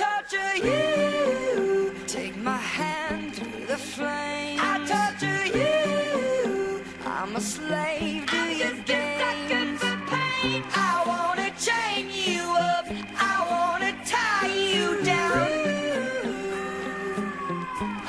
torture you. Take my hand through the flame. I torture you. I'm a slave to your game. I wanna chain you up. I wanna tie you down.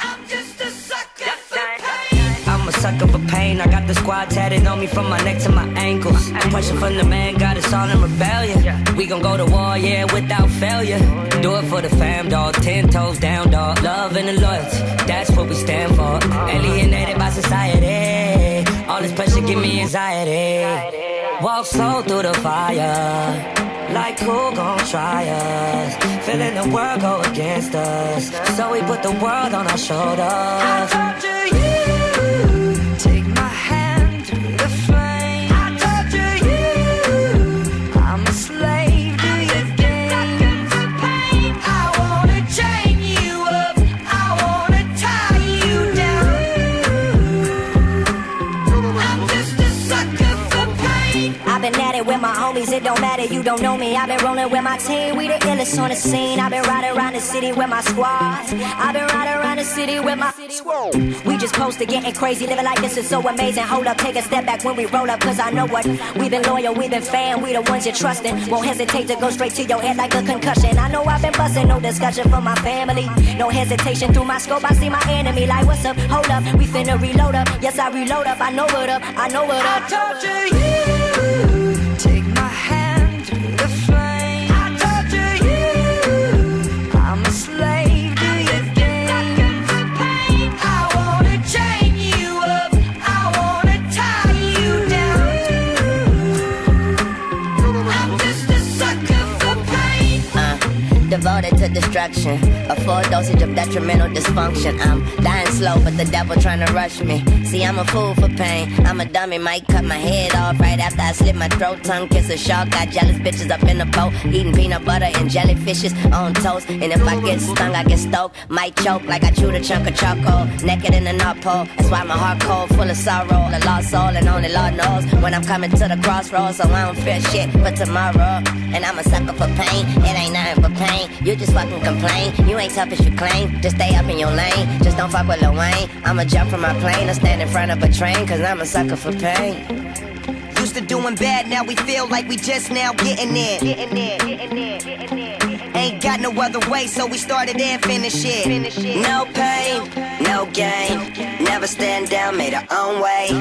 I'm just a sucker for pain. I'm a sucker for pain. I got the squad tatted on me from my neck to my ankles. Pressure from the man got us all in rebellion. We gon' go to war, yeah, without failure. Do it for the fam, dog. 10 toes down, dog. Love and the loyalty, that's what we stand for. Alienated by society. All this pressure give me anxiety. Walk slow through the fire. Like who gon' try us? Feeling the world go against us. So we put the world on our shoulders. I torture you. Take my hand through the flame. I torture you. I'm a slave to your game. I wanna chain you up. I wanna tie you down. I'm just a sucker for pain. I've been at it with my homies, it don't matter, you don't know me. I've been rolling with my team, we the illest on the scene. I've been riding around the city with my squad. I've been riding around the city with my squad. We just posted getting crazy, living like this is so amazing. Hold up, take a step back when we roll up, cause I know what. We've been loyal, we've been fan, we the ones you're trusting. Won't hesitate to go straight to your head like a concussion. I know I've been busting, no discussion for my family. No hesitation through my scope, I see my enemy like what's up, hold up, we finna reload up. Yes, I reload up, I know what up, I know what up. I torture you. Take my hand through the flame. I torture you. I'm a slave to your game. I wanna chain you up. I wanna tie you down. I'm just a sucker for pain. Devoted to destruction, a full dosage of detrimental dysfunction. I'm dying slow, but the devil trying to rush me. See, I'm a fool for pain. I'm a dummy, might cut my head off right after I slit my throat. Tongue kiss a shark, got jealous bitches up in the boat, eating peanut butter and jellyfishes on toast. And if I get stung, I get stoked, might choke like I chewed a chunk of charcoal. Naked in the North Pole, that's why my heart cold, full of sorrow, a lost soul, and only Lord knows when I'm coming to the crossroads. So I don't fear shit but tomorrow, and I'm a sucker for pain. It ain't nothing but pain. You just fucking complain. You ain't tough as you claim. Just stay up in your lane. Just don't fuck with Lil Wayne. I'ma jump from my plane or stand in front of a train, cause I'm a sucker for pain. Used to doing bad, now we feel like we just now getting there. Ain't got no other way, so we started and finished it. No pain, no gain. Never stand down, made our own way.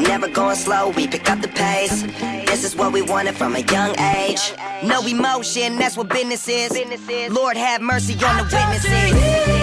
Never going slow, we pick up the pace. This is what we wanted from a young age. No emotion, that's what business is. Lord have mercy on the witnesses.